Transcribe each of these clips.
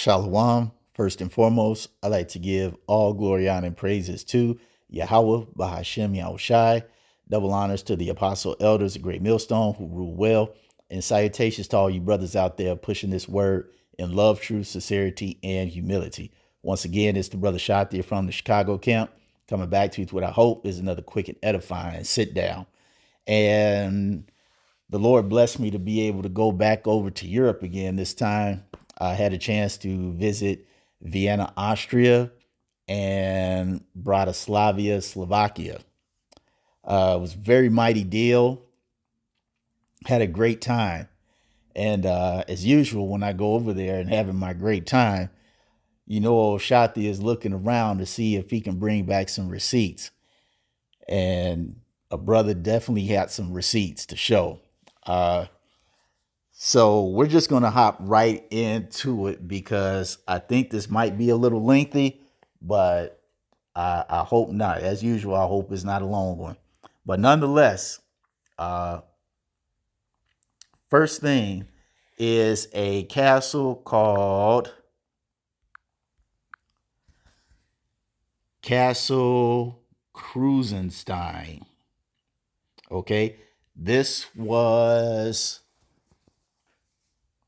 Shalom. First and foremost, I'd like to give all glory, honor, and praises to Yahweh, Bahashem, Yahushai. Double honors to the apostle elders of Great Millstone who rule well. And salutations to all you brothers out there pushing this word in love, truth, sincerity, and humility. Once again, it's the brother Shatir from the Chicago camp coming back to you with what I hope is another quick and edifying sit down. And the Lord blessed me to be able to go back over to Europe again. This time I had a chance to visit Vienna, Austria, and Bratislava, Slovakia. It was a very mighty deal. Had a great time. And as usual, when I go over there and having my great time, old Shati is looking around to see if he can bring back some receipts. And a brother definitely had some receipts to show. Uh, So we're just going to hop right into it because I think this might be a little lengthy, but I hope not. As usual, I hope it's not a long one. But nonetheless, uh, first thing is a castle called Castle Krusenstein. Okay. This was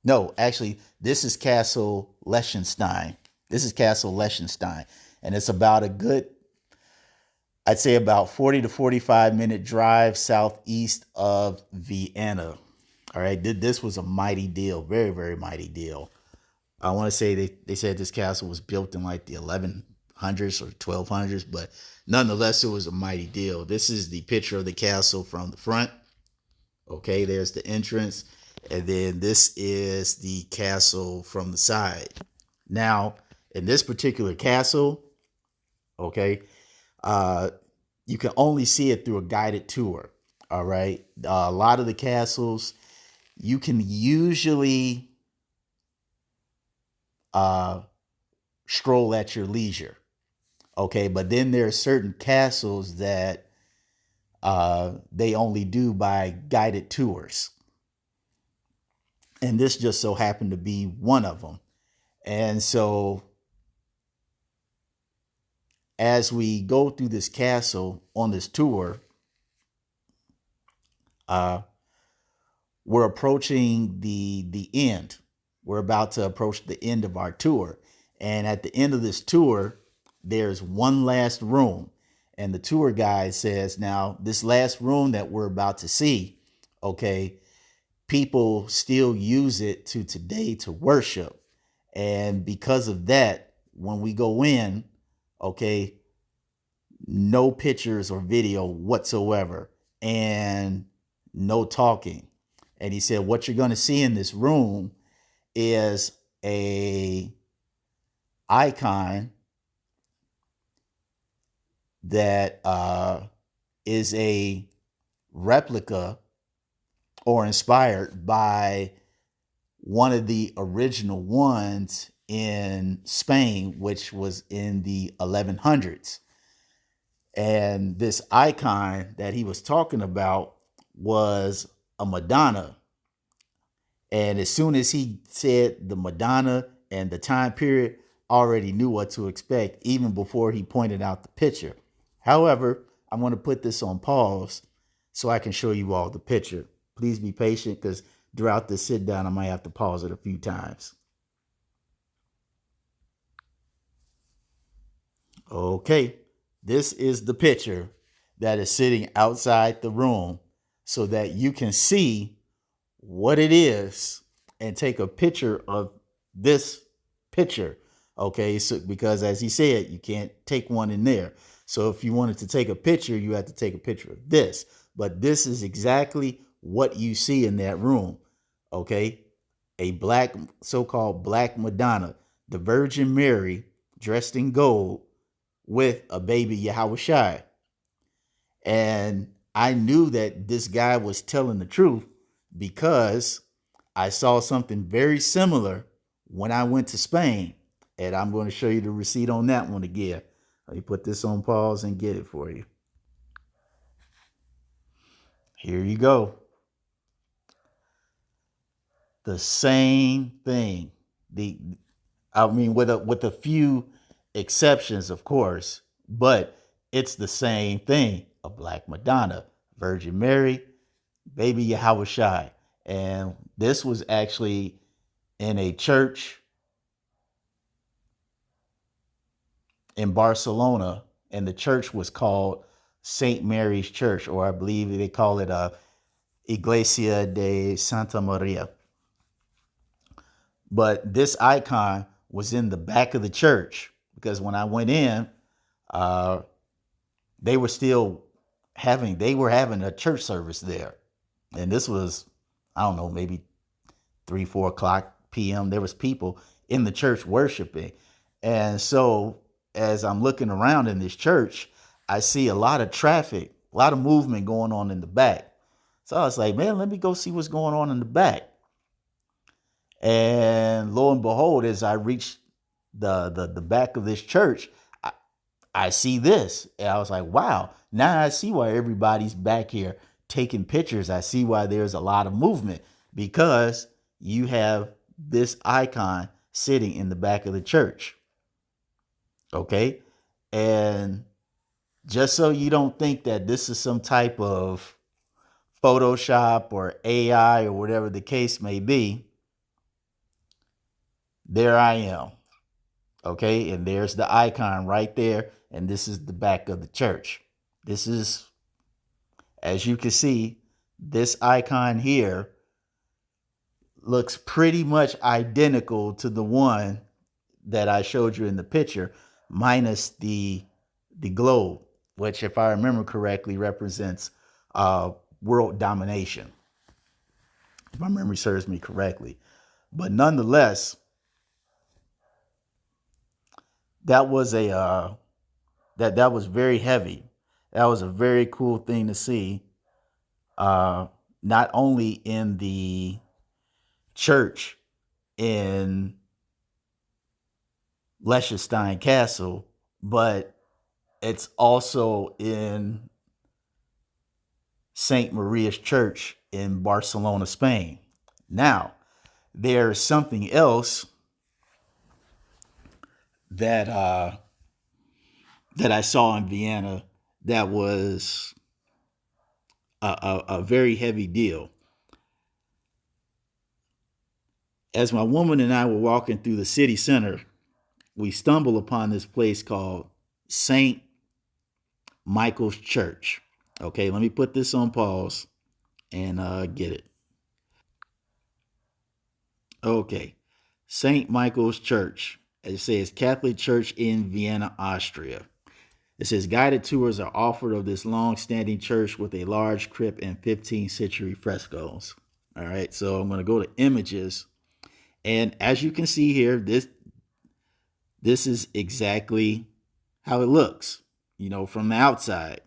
No, actually, this is Castle Liechtenstein. This is Castle Liechtenstein. And it's about I'd say about 40 to 45-minute drive southeast of Vienna. All right. This was a mighty deal. Very, very mighty deal. I want to say they said this castle was built in like the 1100s or 1200s, but nonetheless, it was a mighty deal. This is the picture of the castle from the front. Okay, there's the entrance. And then this is the castle from the side. Now, in this particular castle, okay, uh, you can only see it through a guided tour. All right. A lot of the castles, you can usually uh, stroll at your leisure. Okay. But then there are certain castles that they only do by guided tours. And this just so happened to be one of them. And so as we go through this castle on this tour, uh, we're approaching the end. We're about to approach the end of our tour. And at the end of this tour, there's one last room. And the tour guide says, now, this last room that we're about to see, okay, people still use it to today to worship. And because of that, when we go in, okay, no pictures or video whatsoever and no talking. And he said, what you're going to see in this room is a icon that is a replica or inspired by one of the original ones in Spain, which was in the 1100s. And this icon that he was talking about was a Madonna. And as soon as he said the Madonna and the time period, I already knew what to expect, even before he pointed out the picture. However, I'm going to put this on pause so I can show you all the picture. Please be patient because throughout this sit down, I might have to pause it a few times. Okay, this is the picture that is sitting outside the room so that you can see what it is and take a picture of this picture. Okay, so because as he said, you can't take one in there. So if you wanted to take a picture, you had to take a picture of this. But this is exactly what you see in that room. Okay, a black, so-called Black Madonna, the Virgin Mary dressed in gold with a baby Yahushai. And I knew that this guy was telling the truth because I saw something very similar when I went to Spain. And I'm going to show you the receipt on that one again. Let me put this on pause and get it for you. Here you go. The same thing. I mean, with a few exceptions, of course, but it's the same thing. A Black Madonna, Virgin Mary, baby Yahweh Shai. And this was actually in a church in Barcelona, and the church was called St. Mary's Church, or I believe they call it Iglesia de Santa Maria. But this icon was in the back of the church because when I went in, uh, they were having a church service there, and this was, I don't know, maybe 3, 4 o'clock p.m. There was people in the church worshiping, and so as I'm looking around in this church, I see a lot of traffic, a lot of movement going on in the back. So I was like, man, let me go see what's going on in the back. And lo and behold, as I reached the back of this church, I see this. And I was like, wow, now I see why everybody's back here taking pictures. I see why there's a lot of movement because you have this icon sitting in the back of the church. Okay. And just so you don't think that this is some type of Photoshop or AI or whatever the case may be, there I am. Okay. And there's the icon right there. And this is the back of the church. This is, as you can see, this icon here looks pretty much identical to the one that I showed you in the picture, minus the globe, which, if I remember correctly, represents world domination, if my memory serves me correctly. But nonetheless, that was that was very heavy. That was a very cool thing to see. Not only in the church in Liechtenstein Castle, but it's also in St. Maria's Church in Barcelona, Spain. Now, there's something else that that I saw in Vienna that was a very heavy deal. As my woman and I were walking through the city center, we stumbled upon this place called St. Michael's Church. Okay, let me put this on pause and get it. Okay, St. Michael's Church. As it says, Catholic Church in Vienna, Austria. It says guided tours are offered of this long-standing church with a large crypt and 15th century frescoes. All right, so I'm going to go to images, and as you can see here, this is exactly how it looks, you know, from the outside.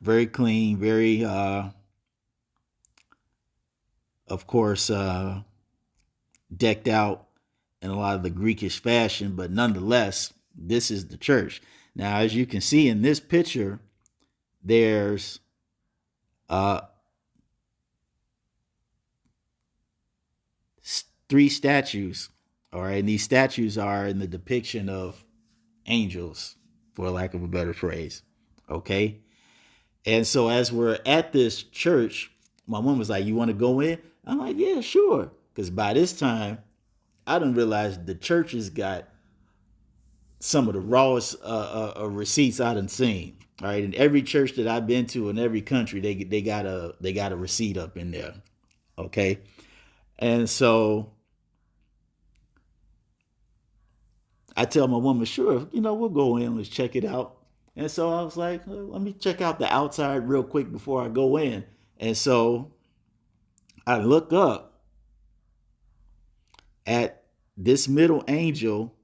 Very clean, very of course decked out in a lot of the Greekish fashion, but nonetheless, this is the church. Now, as you can see in this picture, there's uh, 3 statues. All right, and these statues are in the depiction of angels, for lack of a better phrase. Okay, and so as we're at this church, my mom was like, "You want to go in?" I'm like, "Yeah, sure." Because by this time, I didn't realize the church has got some of the rawest receipts I done seen. All right, in every church that I've been to in every country, they got a receipt up in there. Okay, and so I tell my woman, sure, you know, we'll go in, let's check it out. And so I was like, let me check out the outside real quick before I go in. And so I look up at this middle angel.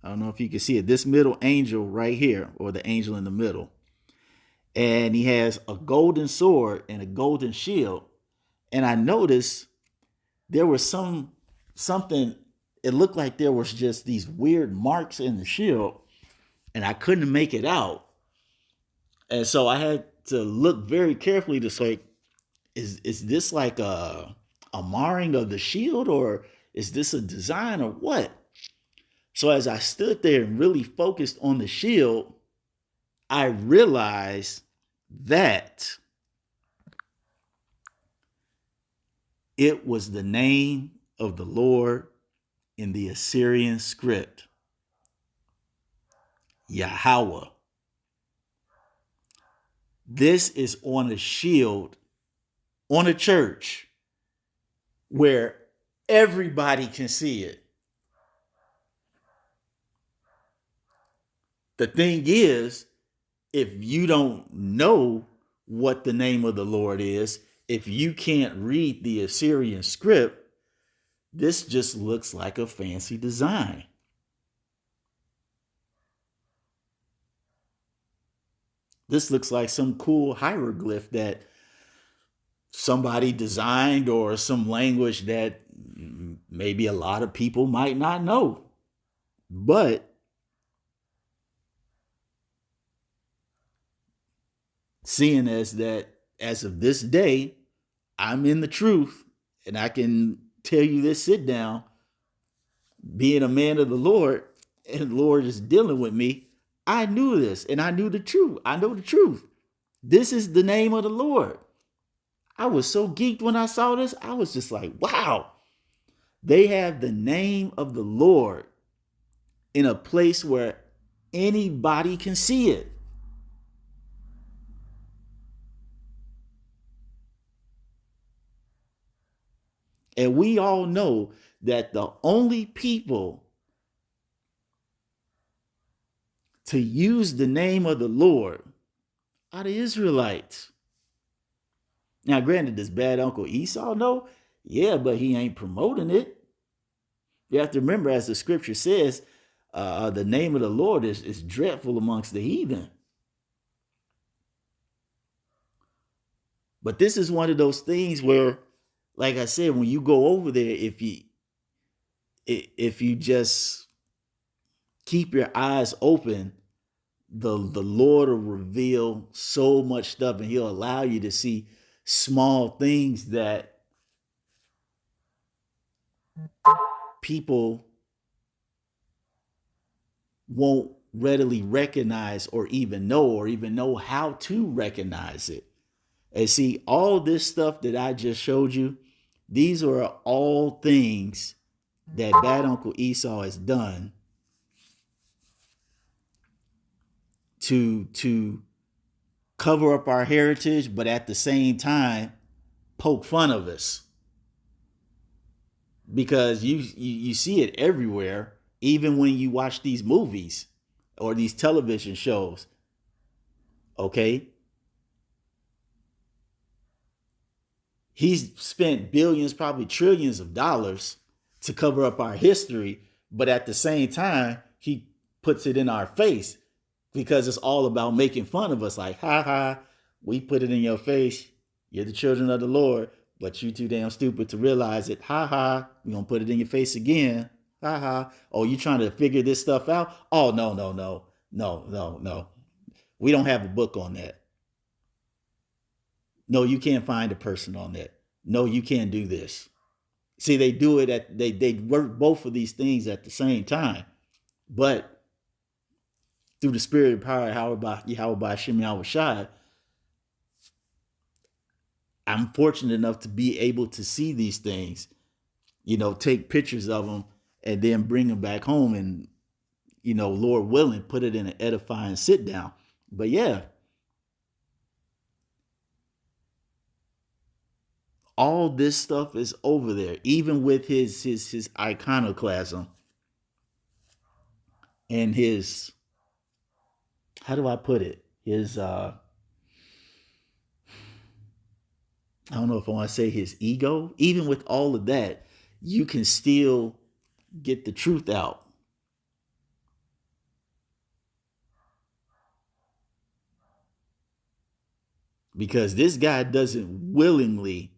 I don't know if you can see it, this middle angel right here, or the angel in the middle. And he has a golden sword and a golden shield. And I noticed there was something, it looked like there was just these weird marks in the shield, and I couldn't make it out. And so I had to look very carefully to say, is this like a marring of the shield, or is this a design, or what? So as I stood there and really focused on the shield, I realized that it was the name of the Lord in the Assyrian script, Yahweh. This is on a shield on a church where everybody can see it. The thing is, if you don't know what the name of the Lord is, if you can't read the Assyrian script, this just looks like a fancy design. This looks like some cool hieroglyph that somebody designed, or some language that maybe a lot of people might not know. But seeing as of this day, I'm in the truth, and I can tell you this, sit down, being a man of the Lord, and the Lord is dealing with me, I knew this, and I knew the truth. I know the truth. This is the name of the Lord. I was so geeked when I saw this. I was just like, wow, they have the name of the Lord in a place where anybody can see it. And we all know that the only people to use the name of the Lord are the Israelites. Now, granted, does bad Uncle Esau know? Yeah, but he ain't promoting it. You have to remember, as the scripture says, the name of the Lord is dreadful amongst the heathen. But this is one of those things where, like I said, when you go over there, if you just keep your eyes open, the Lord will reveal so much stuff, and he'll allow you to see small things that people won't readily recognize, or even know how to recognize it. And see, all this stuff that I just showed you, these are all things that bad Uncle Esau has done to cover up our heritage, but at the same time poke fun of us. Because you see it everywhere, even when you watch these movies or these television shows. Okay? He's spent billions, probably trillions of dollars to cover up our history, but at the same time, he puts it in our face because it's all about making fun of us. Like, ha ha, we put it in your face. You're the children of the Lord, but you too damn stupid to realize it. Ha ha, we're going to put it in your face again. Ha ha. Oh, you trying to figure this stuff out? Oh, no. We don't have a book on that. No, you can't find a person on that. No, you can't do this. See, they do it they work both of these things at the same time. But through the spirit and power of Yahweh Shem Yahweh Shai, I'm fortunate enough to be able to see these things, take pictures of them and then bring them back home and, Lord willing, put it in an edifying sit down. But yeah, all this stuff is over there, even with his iconoclasm and his, how do I put it? His, I don't know if I want to say his ego. Even with all of that, you can still get the truth out. Because this guy doesn't willingly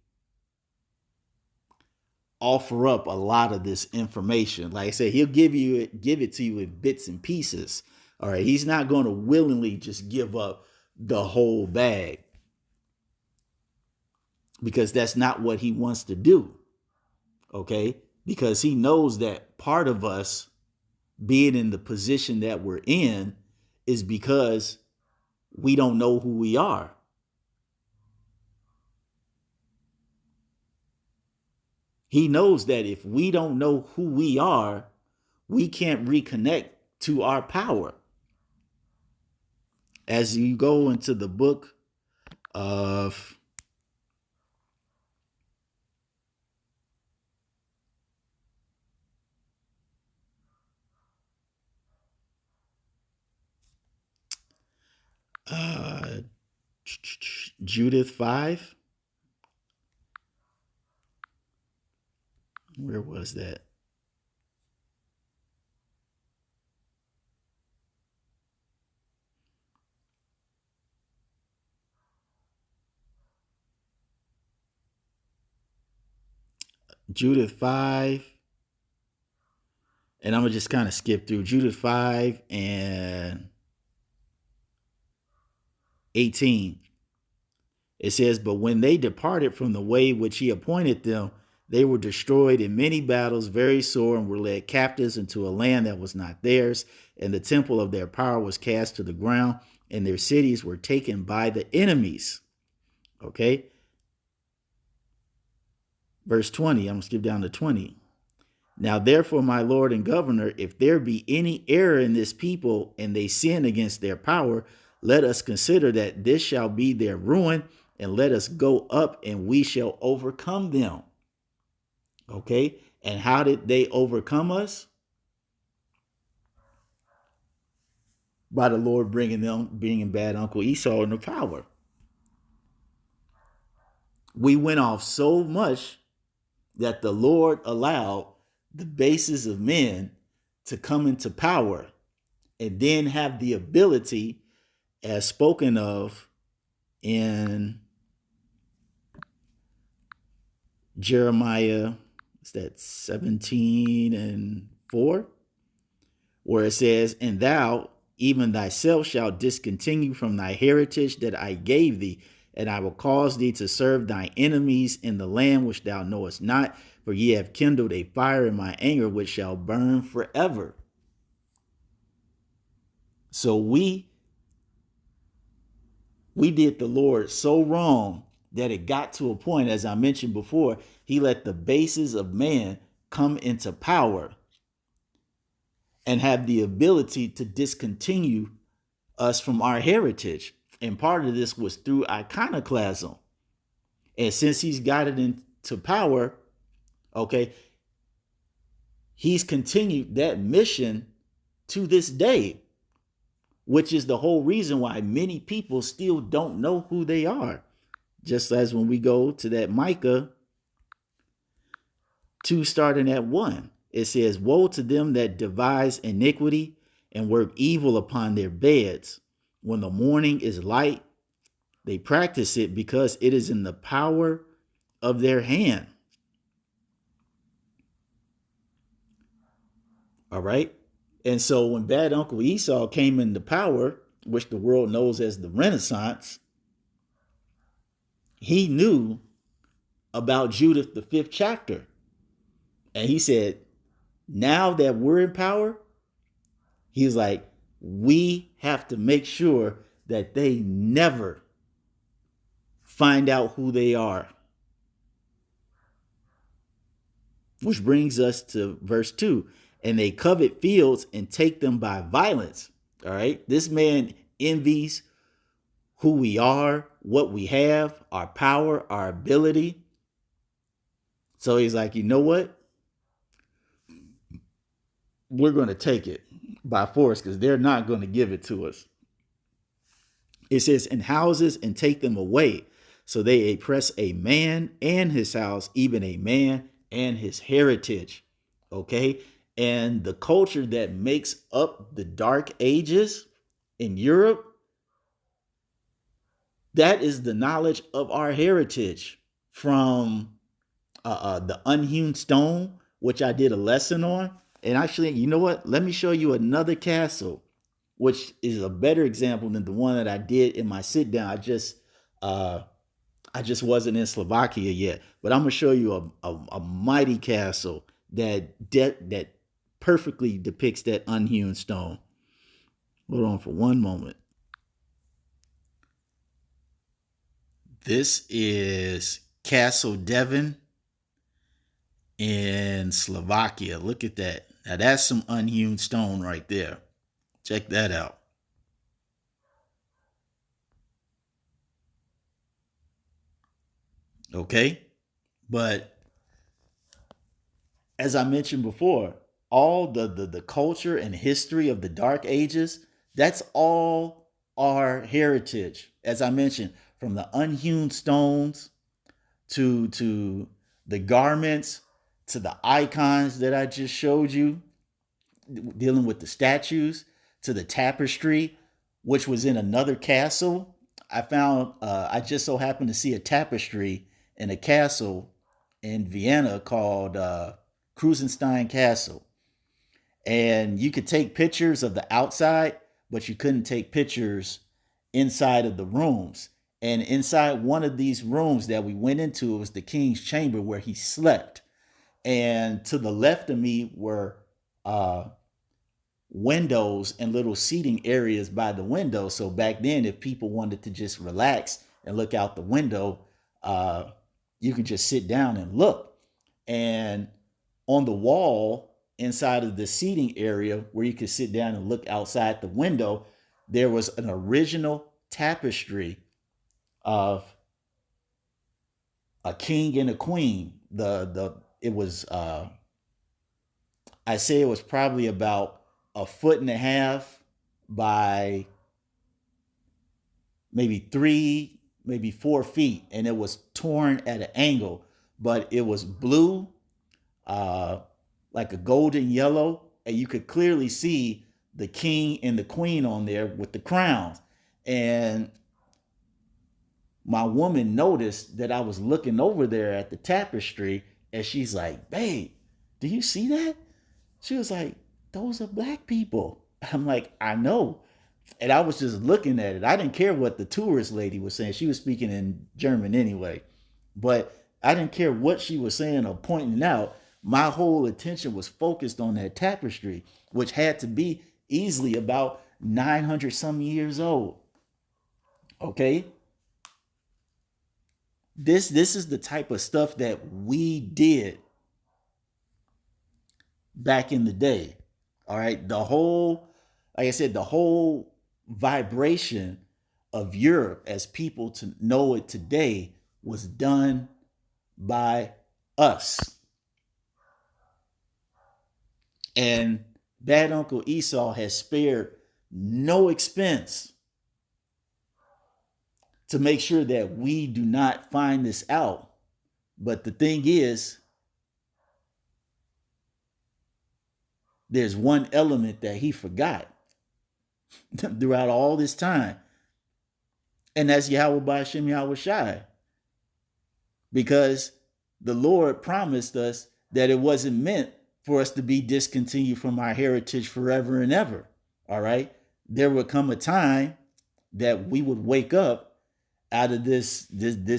offer up a lot of this information. Like I said, he'll give it to you in bits and pieces. All right. He's not going to willingly just give up the whole bag, because that's not what he wants to do. Okay? Because he knows that part of us being in the position that we're in is because we don't know who we are. He knows that if we don't know who we are, we can't reconnect to our power. As you go into the book of uh, Judith 5, where was that? Judith 5, and I'm going to just kind of skip through Judith 5 and 18. It says, but when they departed from the way which he appointed them, they were destroyed in many battles, very sore, and were led captives into a land that was not theirs. And the temple of their power was cast to the ground, and their cities were taken by the enemies. Okay. Verse 20, I'm going to skip down to 20. Now, therefore, my Lord and Governor, if there be any error in this people and they sin against their power, let us consider that this shall be their ruin, and let us go up and we shall overcome them. Okay. And how did they overcome us? By the Lord bringing bad Uncle Esau into power. We went off so much that the Lord allowed the bases of men to come into power and then have the ability, as spoken of in Jeremiah, is that 17:4, where it says, and thou, even thyself, shalt discontinue from thy heritage that I gave thee, and I will cause thee to serve thy enemies in the land which thou knowest not, for ye have kindled a fire in my anger, which shall burn forever. So we did the Lord so wrong that it got to a point, as I mentioned before, he let the bases of man come into power and have the ability to discontinue us from our heritage. And part of this was through iconoclasm. And since he's got it into power, okay, he's continued that mission to this day, which is the whole reason why many people still don't know who they are. Just as when we go to that Micah 2, starting at 1, it says, woe to them that devise iniquity and work evil upon their beds. When the morning is light, they practice it because it is in the power of their hand. All right. And so when bad Uncle Esau came into power, which the world knows as the Renaissance, he knew about Judith, the 5th chapter. And he said, now that we're in power, he's like, we have to make sure that they never find out who they are. Which brings us to verse 2. And they covet fields and take them by violence. All right. This man envies who we are, what we have, our power, our ability. So he's like, you know what? We're going to take it by force because they're not going to give it to us. It says, in houses and take them away. So they oppress a man and his house, even a man and his heritage. Okay. And the culture that makes up the Dark Ages in Europe, that is the knowledge of our heritage from the unhewn stone, which I did a lesson on. And actually, you know what? Let me show you another castle which is a better example than the one that I did in my sit down. I just wasn't in Slovakia yet, but I'm gonna show you a mighty castle that perfectly depicts that unhewn stone. Hold on for one moment. This is Castle Devon in Slovakia. Look at that. Now that's some unhewn stone right there. Check that out. Okay. But as I mentioned before, all the culture and history of the Dark Ages, that's all our heritage. As I mentioned, from the unhewn stones to the garments to the icons that I just showed you, dealing with the statues, to the tapestry, which was in another castle. I just so happened to see a tapestry in a castle in Vienna called Krusenstein Castle. And you could take pictures of the outside, but you couldn't take pictures inside of the rooms. And inside one of these rooms that we went into, it was the king's chamber where he slept. And to the left of me were windows and little seating areas by the window. So back then, if people wanted to just relax and look out the window, you could just sit down and look. And on the wall inside of the seating area where you could sit down and look outside the window, there was an original tapestry of a king and a queen. The it was I say it was probably about a foot and a half by maybe 3, maybe 4 feet, and it was torn at an angle, but it was blue, uh, like a golden yellow, and you could clearly see the king and the queen on there with the crowns. And my woman noticed that I was looking over there at the tapestry, and she's like, "Babe, do you see that?" She was like, "Those are black people." I'm like, "I know." And I was just looking at it. I didn't care what the tourist lady was saying. She was speaking in German anyway. But I didn't care what she was saying or pointing out. My whole attention was focused on that tapestry, which had to be easily about 900 some years old. Okay? This is the type of stuff that we did back in the day. All right? Like I said, the whole vibration of Europe as people to know it today was done by us. And Bad Uncle Esau has spared no expense to make sure that we do not find this out. But the thing is, there's one element that he forgot throughout all this time. And that's Yahweh Ba'ashem Yahweh Shai. Because the Lord promised us that it wasn't meant for us to be discontinued from our heritage forever and ever. All right. There would come a time that we would wake up out of this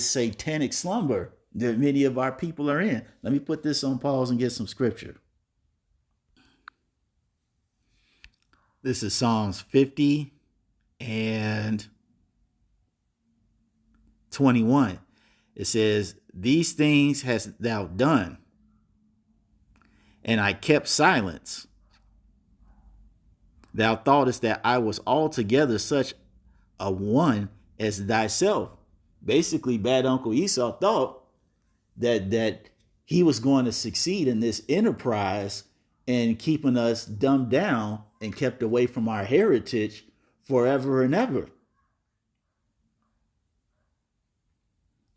satanic slumber that many of our people are in. Let me put this on pause and get some scripture. This is Psalms 50 and 21. It says, "These things hast thou done, and I kept silence. Thou thoughtest that I was altogether such a one as thyself." Basically, Bad Uncle Esau thought that he was going to succeed in this enterprise and keeping us dumbed down and kept away from our heritage forever and ever.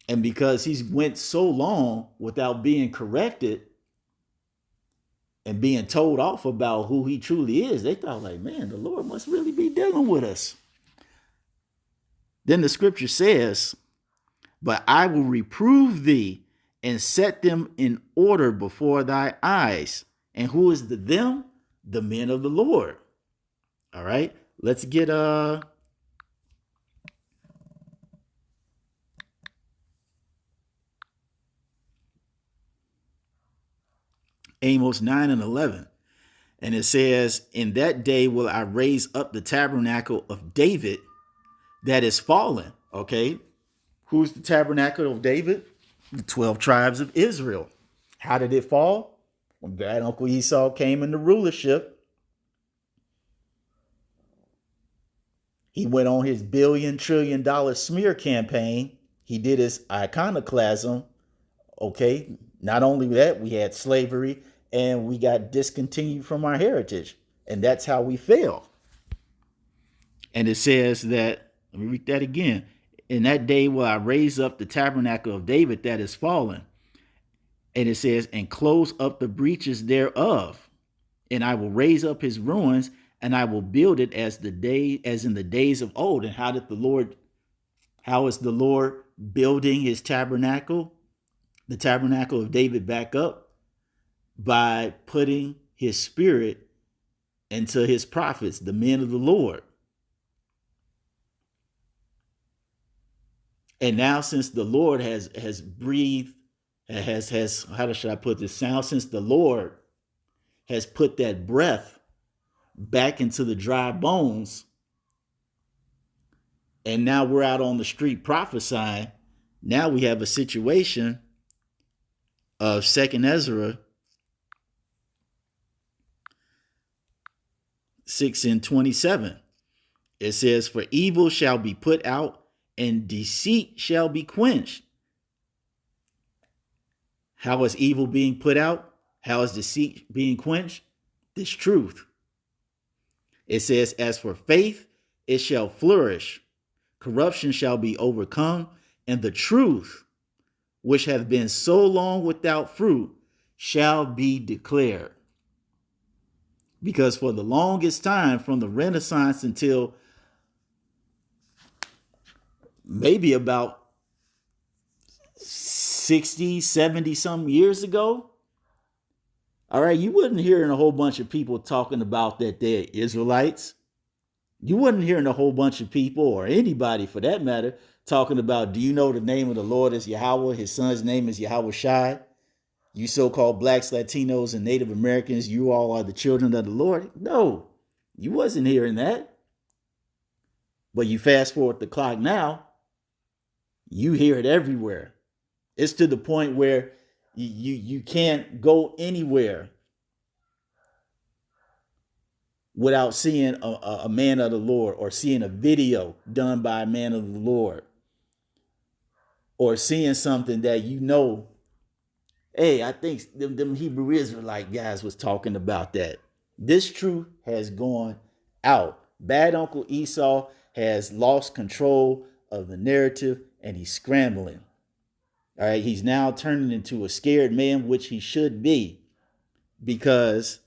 And because he's went so long without being corrected and being told off about who he truly is, they thought like, man, the Lord must really be dealing with us. Then the scripture says, "But I will reprove thee and set them in order before thy eyes." And who is the them? The men of the Lord. All right. Let's get Amos 9 and 11. And it says, in that day will I raise up the tabernacle of David that is fallen. Okay. Who's the tabernacle of David? The 12 tribes of Israel. How did it fall? When bad Uncle Esau came into rulership, he went on his $1 billion smear campaign. He did his iconoclasm. Okay. Not only that, we had slavery and we got discontinued from our heritage. And that's how we fell. And it says that, let me read that again. In that day will I raise up the tabernacle of David that is fallen. And it says, and close up the breaches thereof. And I will raise up his ruins, and I will build it as in the days of old. And how is the Lord building his tabernacle, the tabernacle of David, back up? By putting his spirit into his prophets, the men of the Lord. And now, since the Lord has breathed, how should I put this? Now, since the Lord has put that breath back into the dry bones, and now we're out on the street prophesying, now we have a situation of 2nd Ezra 6 and 27. It says, for evil shall be put out, and deceit shall be quenched. How is evil being put out? How is deceit being quenched? This truth. It says, as for faith, it shall flourish. Corruption shall be overcome, and the truth, which hath been so long without fruit, shall be declared. Because for the longest time, from the Renaissance until maybe about 60, 70 some years ago, all right, you wasn't hearing a whole bunch of people talking about that they're Israelites. You wasn't hearing a whole bunch of people, or anybody for that matter, talking about, do you know the name of the Lord is Yahweh? His son's name is Yahweh Shai. You so-called blacks, Latinos, and Native Americans, you all are the children of the Lord. No, you wasn't hearing that. But you fast forward the clock now, you hear it everywhere. It's to the point where you can't go anywhere without seeing a man of the Lord, or seeing a video done by a man of the Lord, or seeing something that hey, I think them Hebrew Israelite guys was talking about that. This truth has gone out. Bad Uncle Esau has lost control of the narrative, and he's scrambling. All right, he's now turning into a scared man, which he should be, because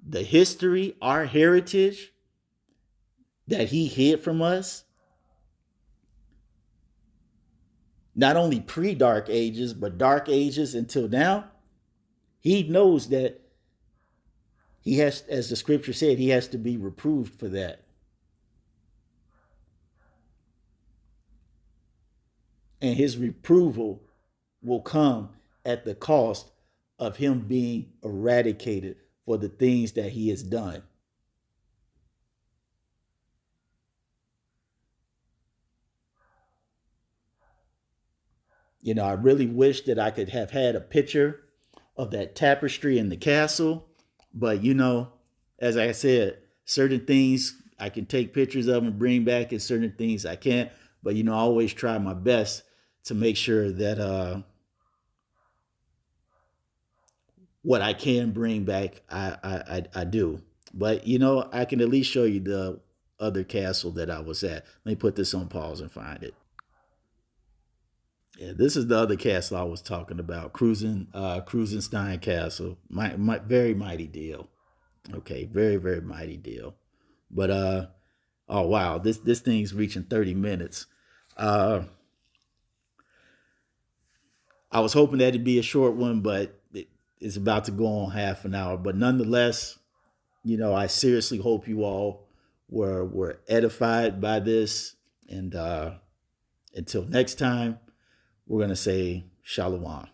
the history, our heritage that he hid from us, not only pre-dark ages, but dark ages until now, he knows that he has, as the scripture said, he has to be reproved for that. And his reproval will come at the cost of him being eradicated for the things that he has done. You know, I really wish that I could have had a picture of that tapestry in the castle. But, as I said, certain things I can take pictures of and bring back, and certain things I can't. But, I always try my best to make sure that what I can bring back, I do. But, I can at least show you the other castle that I was at. Let me put this on pause and find it. Yeah, this is the other castle I was talking about, Krusenstein Castle. My very mighty deal. Okay, very, very mighty deal. But oh wow, this thing's reaching 30 minutes. I was hoping that it'd be a short one, but it's about to go on half an hour. But nonetheless, I seriously hope you all were edified by this. And until next time, we're going to say Shalom.